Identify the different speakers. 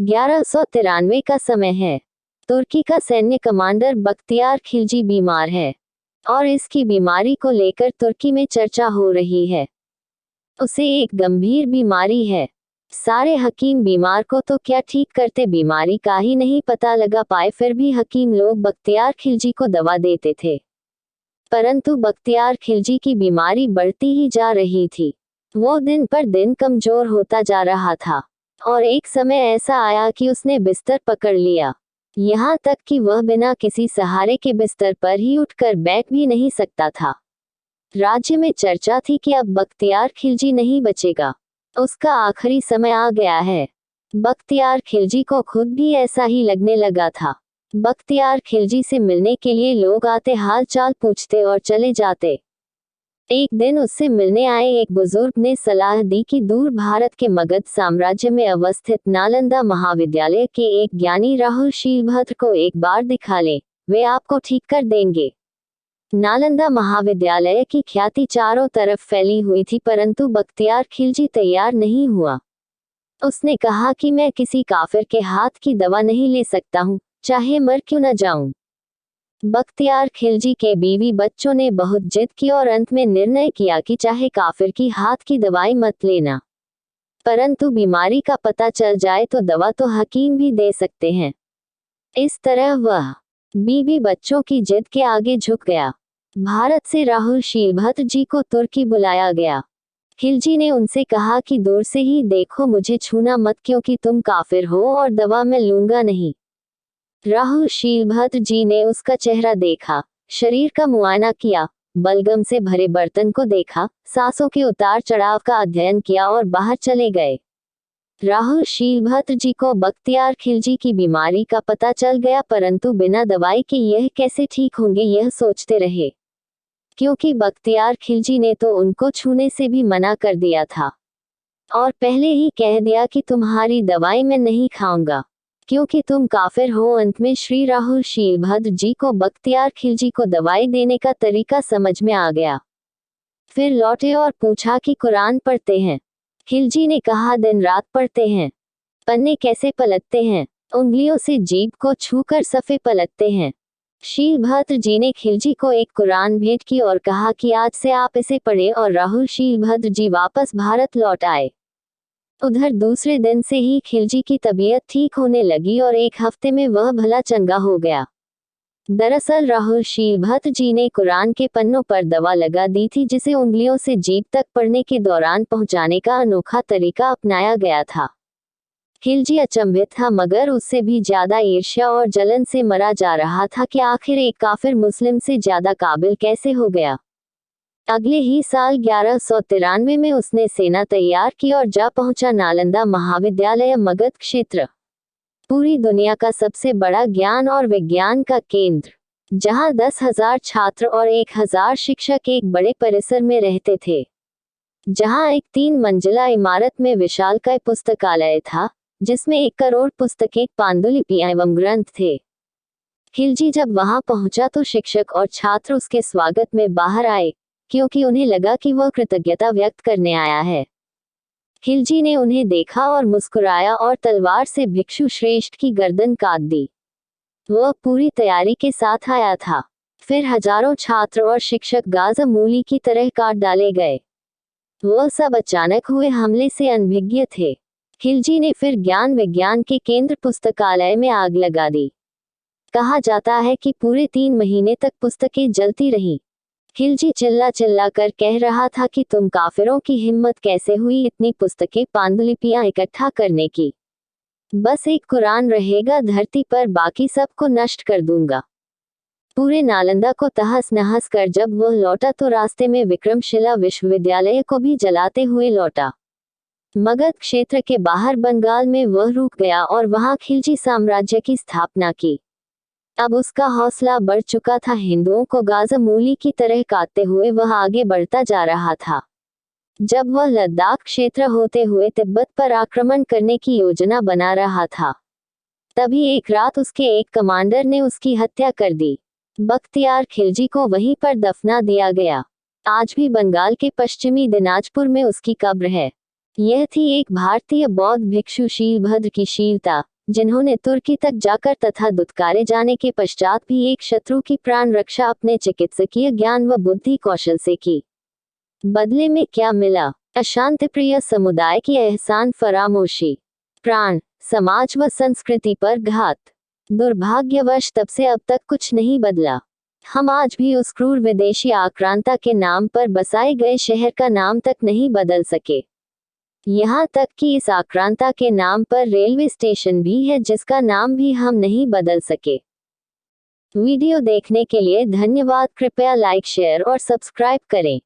Speaker 1: 1193 का समय है। तुर्की का सैन्य कमांडर बख्तियार खिलजी बीमार है और इसकी बीमारी को लेकर तुर्की में चर्चा हो रही है। उसे एक गंभीर बीमारी है। सारे हकीम बीमार को तो क्या ठीक करते, बीमारी का ही नहीं पता लगा पाए, फिर भी हकीम लोग बख्तियार खिलजी को दवा देते थे। परंतु बख्तियार खिलजी की बीमारी बढ़ती ही जा रही थी। वो दिन पर दिन कमजोर होता जा रहा था और एक समय ऐसा आया कि उसने बिस्तर पकड़ लिया, यहाँ तक कि वह बिना किसी सहारे के बिस्तर पर ही उठकर बैठ भी नहीं सकता था। राज्य में चर्चा थी कि अब बख्तियार खिलजी नहीं बचेगा, उसका आखिरी समय आ गया है। बख्तियार खिलजी को खुद भी ऐसा ही लगने लगा था। बख्तियार खिलजी से मिलने के लिए लोग आते, हाल चाल पूछते और चले जाते। एक दिन उससे मिलने आए एक बुजुर्ग ने सलाह दी कि दूर भारत के मगध साम्राज्य में अवस्थित नालंदा महाविद्यालय के एक ज्ञानी राहुल शीलभद्र को एक बार दिखा लें, वे आपको ठीक कर देंगे। नालंदा महाविद्यालय की ख्याति चारों तरफ फैली हुई थी, परंतु बख्तियार खिलजी तैयार नहीं हुआ। उसने कहा कि मैं किसी काफिर के हाथ की दवा नहीं ले सकता हूँ, चाहे मर क्यों न जाऊं। बख्तियार खिलजी के बीवी बच्चों ने बहुत जिद की और अंत में निर्णय किया कि चाहे काफिर की हाथ की दवाई मत लेना, परंतु बीमारी का पता चल जाए तो दवा तो हकीम भी दे सकते हैं। इस तरह वह बीवी बच्चों की जिद के आगे झुक गया। भारत से राहुल शीलभद्र जी को तुर्की बुलाया गया। खिलजी ने उनसे कहा कि दूर से ही देखो, मुझे छूना मत, क्योंकि तुम काफिर हो और दवा मैं लूंगा नहीं। राहुल शीलभद्र जी ने उसका चेहरा देखा, शरीर का मुआयना किया, बलगम से भरे बर्तन को देखा, सांसों के उतार चढ़ाव का अध्ययन किया और बाहर चले गए। राहुल शीलभद्र जी को बख्तियार खिलजी की बीमारी का पता चल गया, परंतु बिना दवाई के यह कैसे ठीक होंगे यह सोचते रहे, क्योंकि बख्तियार खिलजी ने तो उनको छूने से भी मना कर दिया था और पहले ही कह दिया कि तुम्हारी दवाई मैं नहीं खाऊंगा, क्योंकि तुम काफिर हो। अंत में श्री राहुल शीलभद्र जी को बख्तियार खिलजी को दवाई देने का तरीका समझ में आ गया। फिर लौटे और पूछा कि कुरान पढ़ते हैं? खिलजी ने कहा, दिन रात पढ़ते हैं। पन्ने कैसे पलटते हैं? उंगलियों से जीभ को छूकर सफ़े पलटते हैं। शीलभद्र जी ने खिलजी को एक कुरान भेंट की और कहा कि आज से आप इसे पढ़ें, और राहुल शीलभद्र जी वापस भारत लौट आए। उधर दूसरे दिन से ही खिलजी की तबीयत ठीक होने लगी और एक हफ्ते में वह भला चंगा हो गया। दरअसल राहुल शीलभद्र जी ने कुरान के पन्नों पर दवा लगा दी थी, जिसे उंगलियों से जीभ तक पढ़ने के दौरान पहुंचाने का अनोखा तरीका अपनाया गया था। खिलजी अचंभित था, मगर उससे भी ज्यादा ईर्ष्या और जलन से मरा जा रहा था कि आखिर एक काफिर मुस्लिम से ज्यादा काबिल कैसे हो गया। अगले ही साल 1193 में उसने सेना तैयार की और जा पहुंचा नालंदा महाविद्यालय, मगध क्षेत्र, पूरी दुनिया का सबसे बड़ा ज्ञान और विज्ञान का केंद्र, जहां 10,000 छात्र और 1,000 शिक्षक एक बड़े परिसर में रहते थे, जहां एक 3 मंजिला इमारत में विशालकाय पुस्तकालय था, जिसमें 1 करोड़ पुस्तकें, पांडुलिपियां एवं ग्रंथ थे। खिलजी जब वहां पहुंचा तो शिक्षक और छात्र उसके स्वागत में बाहर आए, क्योंकि उन्हें लगा कि वह कृतज्ञता व्यक्त करने आया है। खिलजी ने उन्हें देखा और मुस्कुराया और तलवार से भिक्षु श्रेष्ठ की गर्दन काट दी। वह पूरी तैयारी के साथ आया था। फिर हजारों छात्र और शिक्षक गाज मूली की तरह काट डाले गए। वह सब अचानक हुए हमले से अनभिज्ञ थे। खिलजी ने फिर ज्ञान विज्ञान के केंद्र पुस्तकालय में आग लगा दी। कहा जाता है कि पूरे 3 महीने तक पुस्तकें जलती रहीं। खिलजी चिल्ला चिल्ला कर कह रहा था कि तुम काफिरों की हिम्मत कैसे हुई इतनी पुस्तकें, पांडुलिपियां इकट्ठा करने की? बस एक कुरान रहेगा धरती पर, बाकी सबको नष्ट कर दूंगा। पूरे नालंदा को तहस नहस कर जब वह लौटा तो रास्ते में विक्रमशिला विश्वविद्यालय को भी जलाते हुए लौटा। मगध क्षेत्र के बाहर बंगाल में वह रुक गया और वहां खिलजी साम्राज्य की स्थापना की। अब उसका हौसला बढ़ चुका था। हिंदुओं को गाज मूली की तरह काटते हुए वह आगे बढ़ता जा रहा था। जब वह लद्दाख क्षेत्र होते हुए तिब्बत पर आक्रमण करने की योजना बना रहा था, तभी एक रात उसके एक कमांडर ने उसकी हत्या कर दी। बख्तियार खिलजी को वहीं पर दफना दिया गया। आज भी बंगाल के पश्चिमी दिनाजपुर में उसकी कब्र है। यह थी एक भारतीय बौद्ध भिक्षु शीलभद्र की शीलता, जिन्होंने तुर्की तक जाकर तथा दुत्कारे जाने के पश्चात भी एक शत्रु की प्राण रक्षा अपने चिकित्सकीय ज्ञान व बुद्धि कौशल से की। बदले में क्या मिला? अशांतिप्रिय समुदाय की एहसान फरामोशी, प्राण, समाज व संस्कृति पर घात। दुर्भाग्यवश तब से अब तक कुछ नहीं बदला। हम आज भी उस क्रूर विदेशी आक्रांता के नाम पर बसाए गए शहर का नाम तक नहीं बदल सके। यहाँ तक कि इस आक्रांता के नाम पर रेलवे स्टेशन भी है, जिसका नाम भी हम नहीं बदल सके। वीडियो देखने के लिए धन्यवाद। कृपया लाइक, शेयर और सब्सक्राइब करें।